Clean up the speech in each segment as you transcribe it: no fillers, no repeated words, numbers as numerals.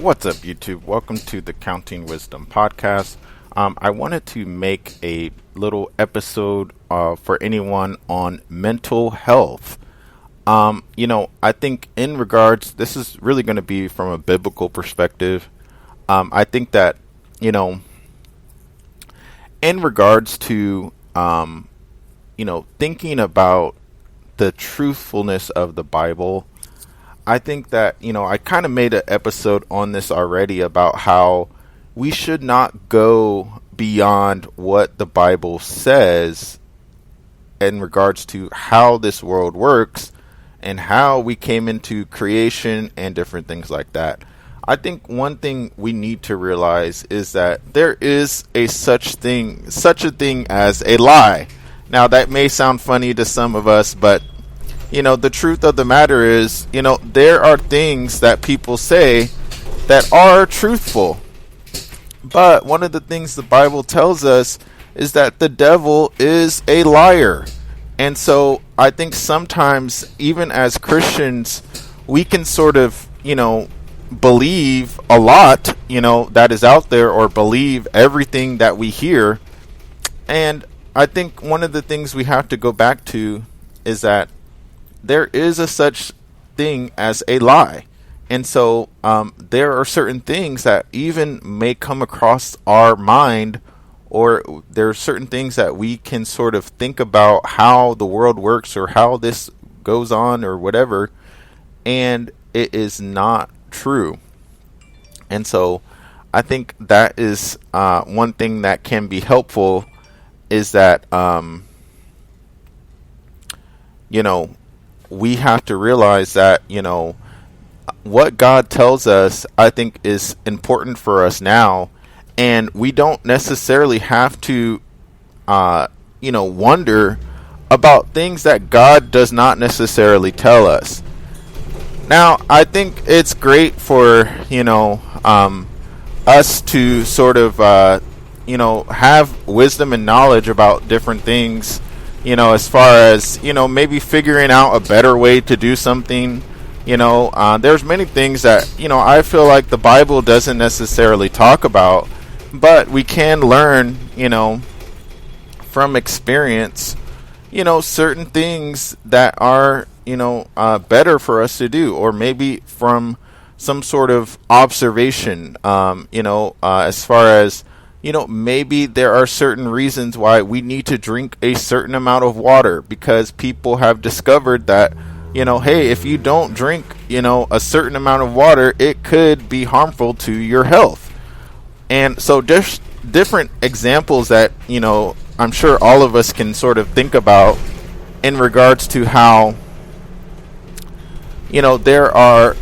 What's up, YouTube? Welcome to the Counting Wisdom podcast. I wanted to make a little episode for anyone on mental health. I think in regards, this is really going to be from a biblical perspective. I think that, in regards to, thinking about the truthfulness of the Bible, I think that, I kind of made an episode on this already about how we should not go beyond what the Bible says in regards to how this world works and how we came into creation and different things like that. I think one thing we need to realize is that there is such a thing as a lie. Now, that may sound funny to some of us, but the truth of the matter is, there are things that people say that are truthful. But one of the things the Bible tells us is that the devil is a liar. And so I think sometimes, even as Christians, we can sort of, believe a lot, that is out there, or believe everything that we hear. And I think one of the things we have to go back to is that there is a such thing as a lie. And so there are certain things that even may come across our mind, or there are certain things that we can sort of think about how the world works or how this goes on or whatever, and it is not true. And so I think that is one thing that can be helpful, is that, we have to realize that, what God tells us, I think, is important for us now. And we don't necessarily have to, wonder about things that God does not necessarily tell us. Now, I think it's great for, us to sort of, have wisdom and knowledge about different things, as far as, maybe figuring out a better way to do something. There's many things that, I feel like the Bible doesn't necessarily talk about, but we can learn, from experience, certain things that are, better for us to do, or maybe from some sort of observation, as far as, maybe there are certain reasons why we need to drink a certain amount of water, because people have discovered that, hey, if you don't drink, a certain amount of water, it could be harmful to your health. And so just different examples that, I'm sure all of us can sort of think about in regards to how, there are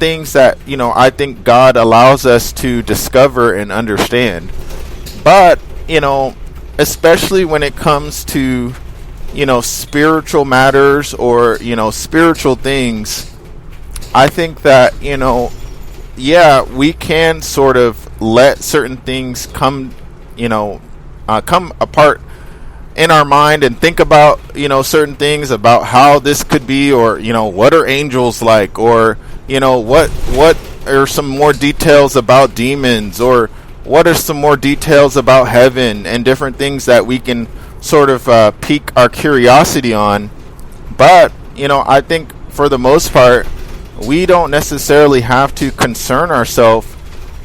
things that, I think God allows us to discover and understand. But, especially when it comes to, spiritual matters, or, spiritual things, I think that, we can sort of let certain things come apart in our mind, and think about, certain things about how this could be, or, what are angels like, or, what are some more details about demons, or what are some more details about heaven, and different things that we can sort of pique our curiosity on. But, I think for the most part, we don't necessarily have to concern ourselves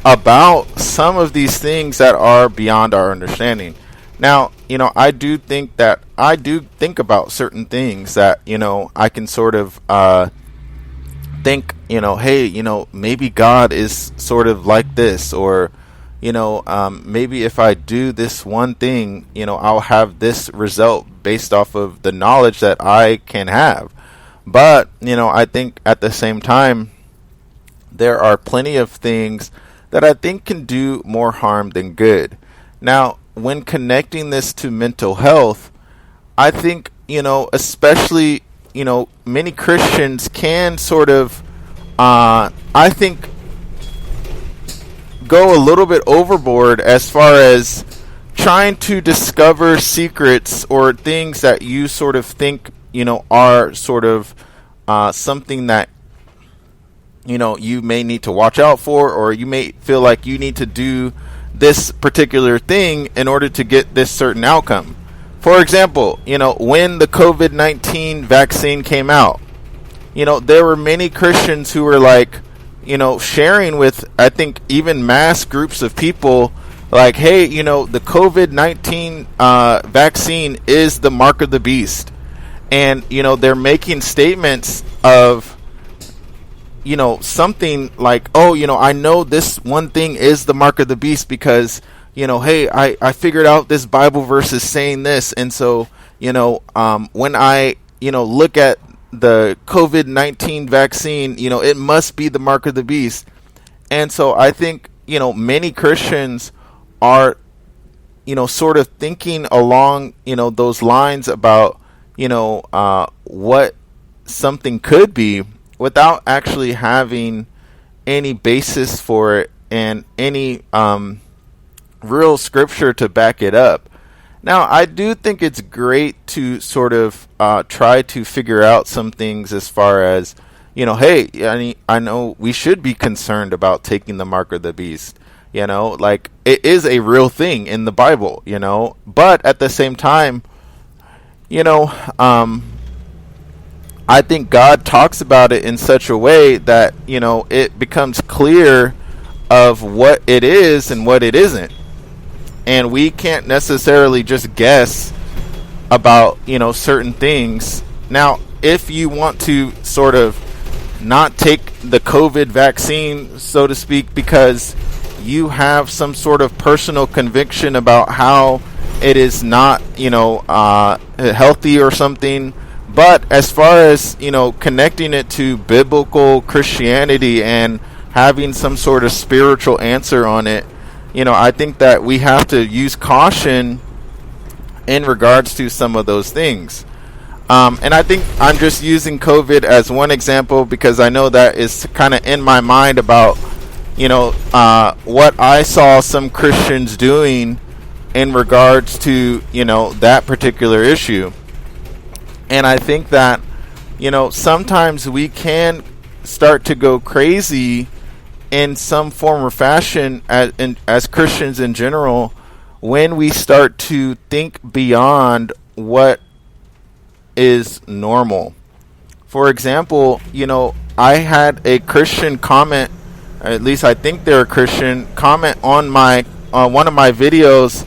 about some of these things that are beyond our understanding. Now, I do think about certain things that, I can sort of think, hey, maybe God is sort of like this, or maybe if I do this one thing, I'll have this result based off of the knowledge that I can have. But, I think at the same time, there are plenty of things that I think can do more harm than good. Now, when connecting this to mental health, I think, especially, many Christians can sort of, I think, go a little bit overboard as far as trying to discover secrets or things that you sort of think, are sort of something that you may need to watch out for, or you may feel like you need to do this particular thing in order to get this certain outcome. For example, when the COVID-19 vaccine came out, there were many Christians who were like, sharing with, I think, even mass groups of people, like, hey, the COVID-19 vaccine is the mark of the beast. And, they're making statements of, something like, oh, I know this one thing is the mark of the beast because, hey, I figured out this Bible verse is saying this. And so, when I, look at the COVID-19 vaccine, it must be the mark of the beast. And so I think, many Christians are, sort of thinking along, those lines about, what something could be, without actually having any basis for it and any real scripture to back it up. Now, I do think it's great to sort of try to figure out some things as far as, hey, I know we should be concerned about taking the mark of the beast. Like, it is a real thing in the Bible, but at the same time, I think God talks about it in such a way that, it becomes clear of what it is and what it isn't. And we can't necessarily just guess about, certain things. Now, if you want to sort of not take the COVID vaccine, so to speak, because you have some sort of personal conviction about how it is not, healthy or something. But as far as, connecting it to biblical Christianity and having some sort of spiritual answer on it, I think that we have to use caution in regards to some of those things. And I think I'm just using COVID as one example because I know that is kind of in my mind about, what I saw some Christians doing in regards to, that particular issue. And I think that, sometimes we can start to go crazy in some form or fashion as Christians in general when we start to think beyond what is normal. For example, I had a Christian comment, at least I think they're a Christian, comment on one of my videos,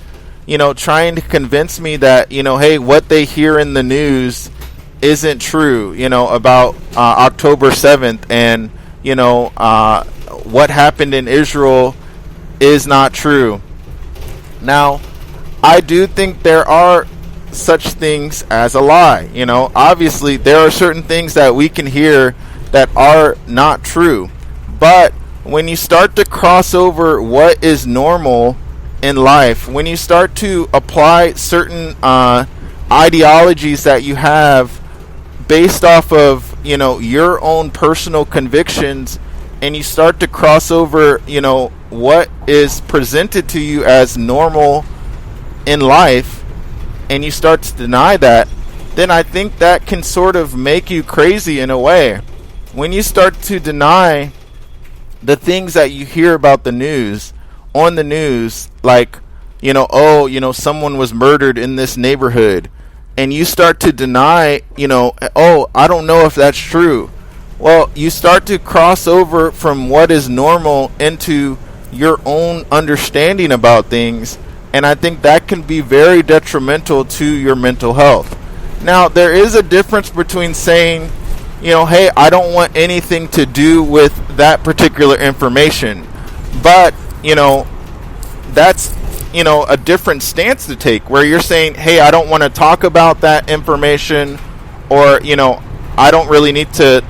trying to convince me that, hey, what they hear in the news isn't true, about October 7th and, what happened in Israel is not true. Now, I do think there are such things as a lie. Obviously, there are certain things that we can hear that are not true. But when you start to cross over what is normal in life, when you start to apply certain ideologies that you have based off of, your own personal convictions, and you start to cross over, what is presented to you as normal in life, and you start to deny that, then I think that can sort of make you crazy in a way. When you start to deny the things that you hear about the news, on the news, like, someone was murdered in this neighborhood, and you start to deny, I don't know if that's true. Well, you start to cross over from what is normal into your own understanding about things, and I think that can be very detrimental to your mental health. Now, there is a difference between saying, hey, I don't want anything to do with that particular information, but, that's, a different stance to take, where you're saying, hey, I don't want to talk about that information, or, I don't really need to,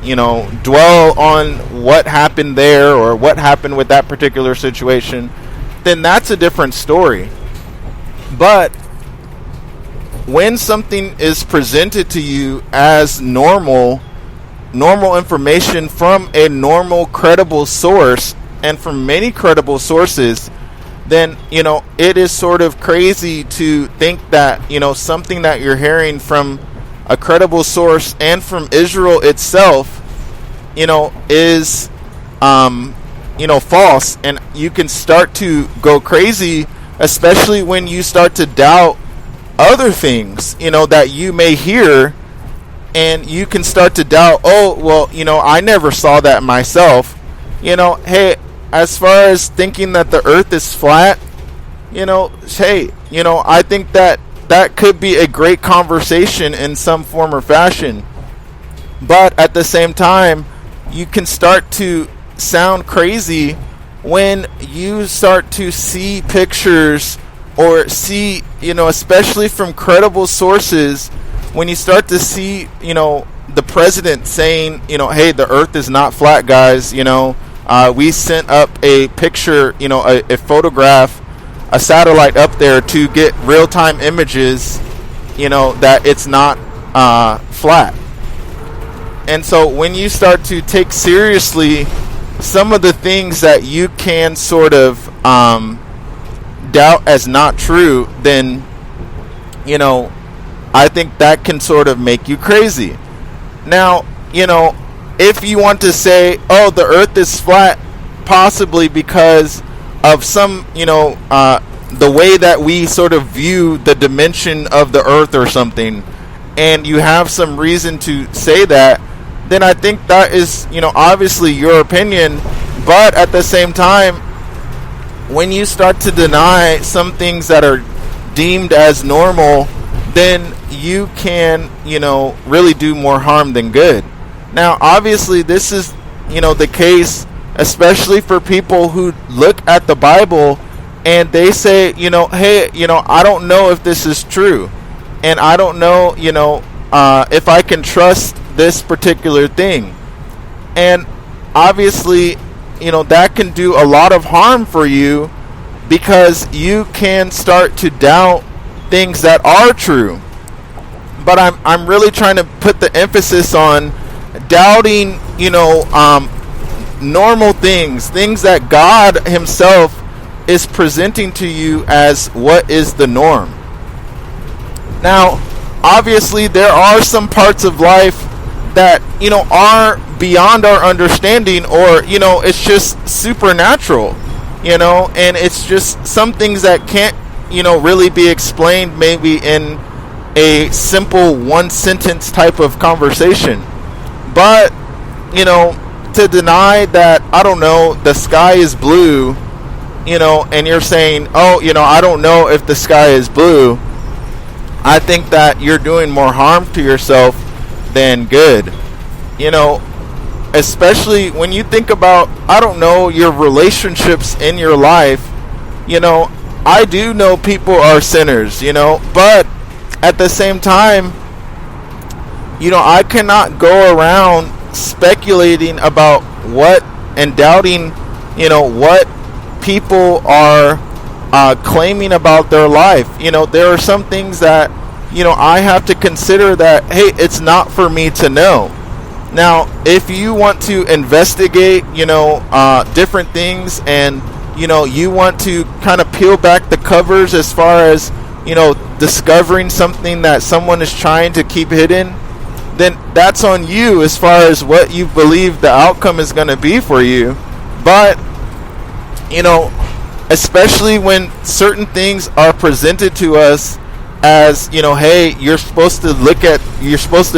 dwell on what happened there or what happened with that particular situation, then that's a different story. But when something is presented to you as normal information from a normal, credible source, and from many credible sources, then, it is sort of crazy to think that, something that you're hearing from a credible source and from Israel itself, is false, and you can start to go crazy, especially when you start to doubt other things, that you may hear, and you can start to doubt, oh, well, I never saw that myself. Hey, as far as thinking that the earth is flat, hey, I think that could be a great conversation in some form or fashion. But at the same time, you can start to sound crazy when you start to see pictures or see, especially from credible sources, when you start to see, the president saying, hey, the earth is not flat, guys. We sent up a picture, a photograph, a satellite up there to get real-time images, that it's not flat. And so when you start to take seriously some of the things that you can sort of doubt as not true, then, I think that can sort of make you crazy. Now, if you want to say, oh, the earth is flat, possibly because of some, the way that we sort of view the dimension of the earth or something, and you have some reason to say that, then I think that is, obviously your opinion. But at the same time, when you start to deny some things that are deemed as normal, then you can, really do more harm than good. Now, obviously, this is, the case, especially for people who look at the Bible and they say, hey, I don't know if this is true, and I don't know, if I can trust this particular thing. And obviously, that can do a lot of harm for you, because you can start to doubt things that are true. But I'm really trying to put the emphasis on doubting, normal things that God himself is presenting to you as what is the norm. Now, obviously, there are some parts of life that, are beyond our understanding, or, it's just supernatural, and it's just some things that can't, really be explained maybe in a simple one sentence type of conversation. But, to deny that, I don't know, the sky is blue, and you're saying, oh, I don't know if the sky is blue, I think that you're doing more harm to yourself than good. Especially when you think about, I don't know, your relationships in your life. I do know people are sinners, but at the same time, I cannot go around speculating about what and doubting, what people are claiming about their life. There are some things that, I have to consider that, hey, it's not for me to know. Now, if you want to investigate, different things, and, you want to kind of peel back the covers as far as, discovering something that someone is trying to keep hidden, then that's on you as far as what you believe the outcome is going to be for you. But, especially when certain things are presented to us as, hey, you're supposed to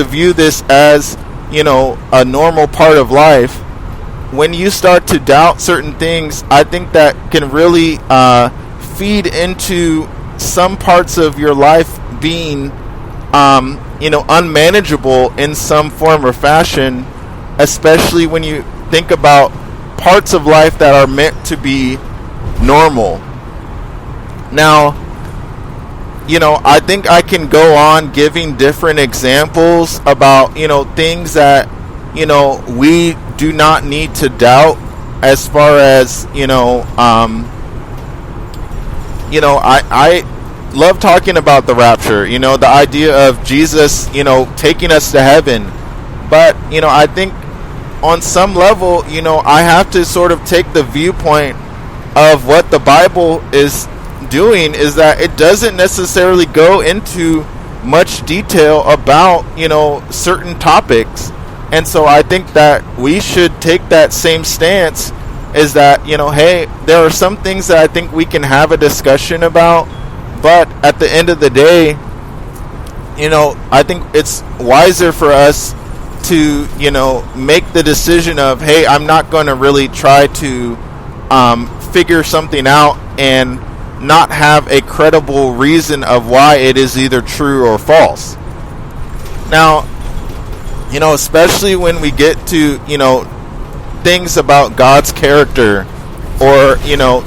view this as, a normal part of life. When you start to doubt certain things, I think that can really feed into some parts of your life being, unmanageable in some form or fashion, especially when you think about parts of life that are meant to be normal. Now, I think I can go on giving different examples about, things that, we do not need to doubt, as far as, I love talking about the rapture, the idea of Jesus, taking us to heaven. But, I think on some level, I have to sort of take the viewpoint of what the Bible is doing, is that it doesn't necessarily go into much detail about, certain topics. And so I think that we should take that same stance, is that, hey, there are some things that I think we can have a discussion about, but at the end of the day, I think it's wiser for us to, make the decision of, hey, I'm not going to really try to figure something out and not have a credible reason of why it is either true or false. Now, especially when we get to, things about God's character, or,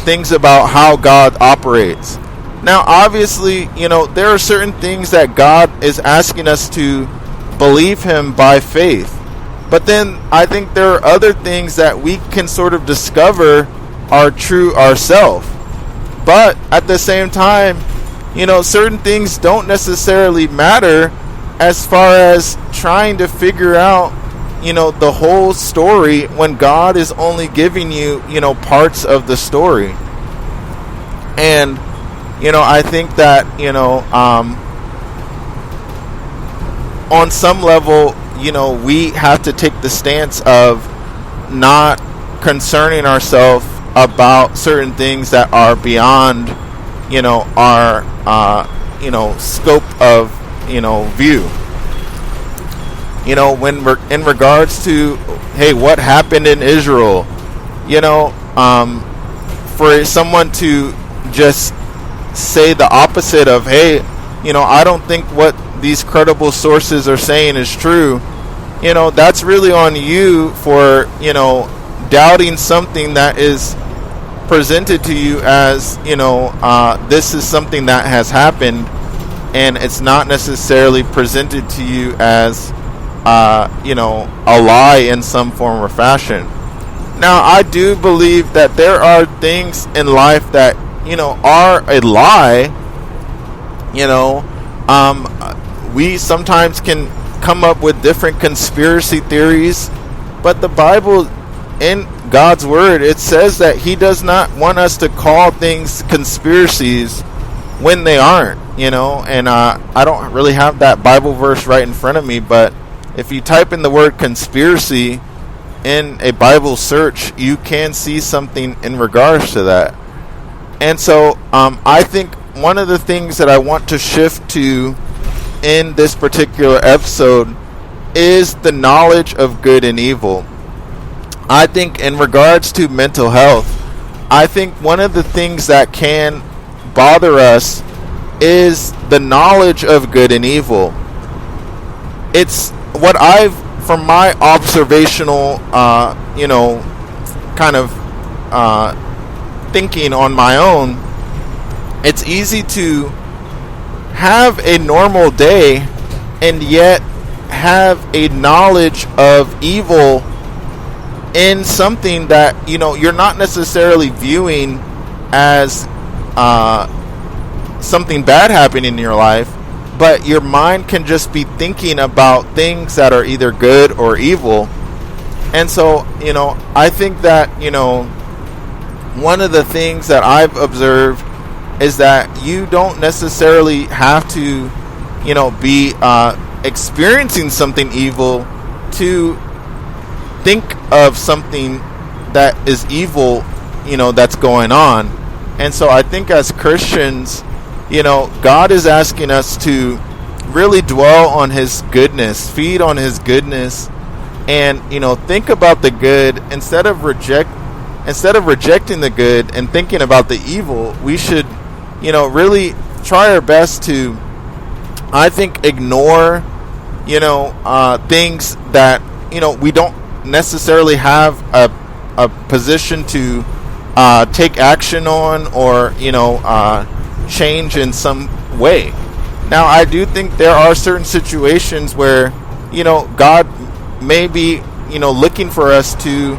things about how God operates. Now, obviously, there are certain things that God is asking us to believe Him by faith. But then I think there are other things that we can sort of discover are true ourselves. But at the same time, certain things don't necessarily matter as far as trying to figure out, the whole story, when God is only giving you, parts of the story. And, I think that, on some level, we have to take the stance of not concerning ourselves about certain things that are beyond, our, scope of, view. When we're in regards to, hey, what happened in Israel, for someone to just say the opposite of, hey, I don't think what these credible sources are saying is true, that's really on you for, doubting something that is presented to you as, this is something that has happened, and it's not necessarily presented to you as, a lie in some form or fashion. Now, I do believe that there are things in life that, are a lie. We sometimes can come up with different conspiracy theories, but the Bible, in God's word, it says that He does not want us to call things conspiracies when they aren't, and I don't really have that Bible verse right in front of me, but if you type in the word conspiracy in a Bible search, you can see something in regards to that. And so I think one of the things that I want to shift to in this particular episode is the knowledge of good and evil. I think in regards to mental health, I think one of the things that can bother us is the knowledge of good and evil. It's what I've, from my observational, kind of thinking on my own, it's easy to have a normal day and yet have a knowledge of evil in something that, you're not necessarily viewing as something bad happening in your life, but your mind can just be thinking about things that are either good or evil. And so, I think that, one of the things that I've observed is that you don't necessarily have to, be experiencing something evil to think of something that is evil, that's going on. And so I think as Christians, God is asking us to really dwell on His goodness, feed on His goodness, and, think about the good instead of rejecting the good and thinking about the evil. We should, really try our best to, I think, ignore, things that, we don't necessarily have a position to take action on, or, change in some way. Now, I do think there are certain situations where, God may be, looking for us to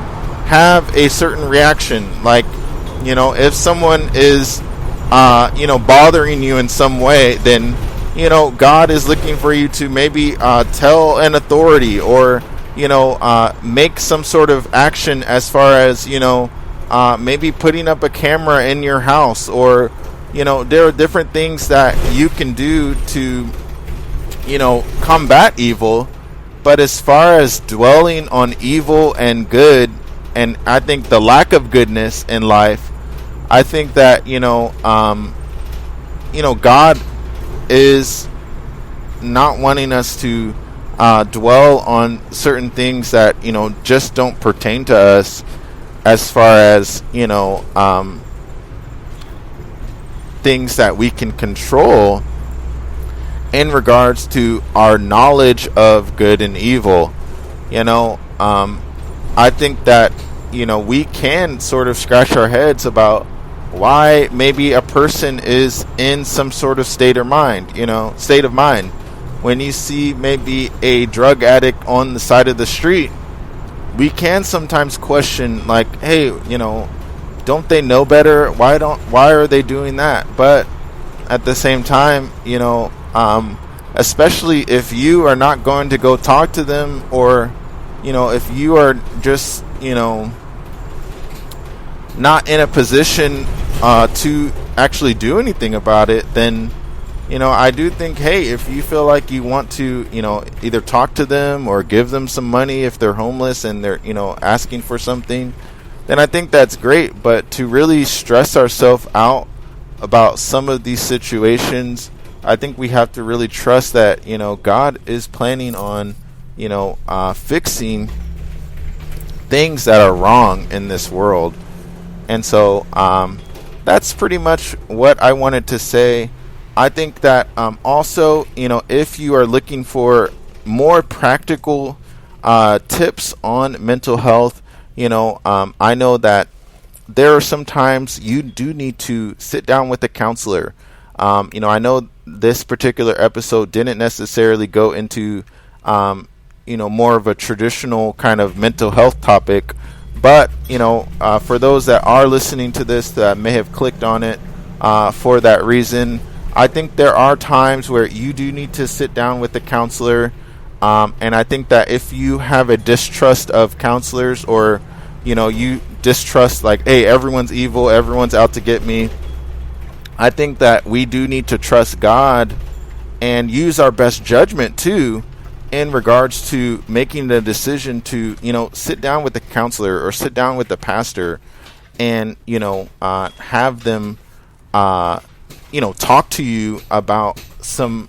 have a certain reaction. Like, if someone is, bothering you in some way, then, God is looking for you to maybe tell an authority, or, make some sort of action as far as, maybe putting up a camera in your house, or, there are different things that you can do to, combat evil. But as far as dwelling on evil and good, and I think the lack of goodness in life, I think that God is not wanting us to dwell on certain things that just don't pertain to us, as far as things that we can control in regards to our knowledge of good and evil. I think that we can sort of scratch our heads about why maybe a person is in some sort of state of mind. When you see maybe a drug addict on the side of the street, we can sometimes question, like, hey, don't they know better? Why are they doing that? But at the same time, especially if you are not going to go talk to them, or if you are just not in a position to actually do anything about it, then I do think, hey, if you feel like you want to either talk to them or give them some money if they're homeless and they're asking for something, then I think that's great. But to really stress ourselves out about some of these situations, I think we have to really trust that God is planning on fixing things that are wrong in this world. And so that's pretty much what I wanted to say. I think that also, if you are looking for more practical tips on mental health, I know that there are some times you do need to sit down with a counselor. I know this particular episode didn't necessarily go into more of a traditional kind of mental health topic, but for those that are listening to this that may have clicked on it for that reason, I think there are times where you do need to sit down with a counselor, and I think that if you have a distrust of counselors, or you distrust, like, hey, everyone's evil, everyone's out to get me, I think that we do need to trust God and use our best judgment too in regards to making the decision to sit down with the counselor or sit down with the pastor and have them talk to you about some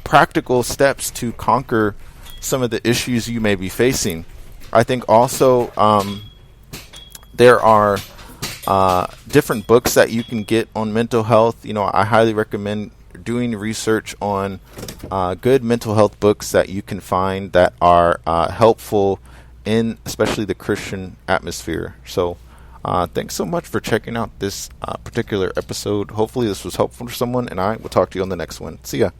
practical steps to conquer some of the issues you may be facing. I think also there are different books that you can get on mental health. I highly recommend doing research on good mental health books that you can find that are helpful in especially the Christian atmosphere. So thanks so much for checking out this particular episode. Hopefully this was helpful for someone, and I will talk to you on the next one. See ya.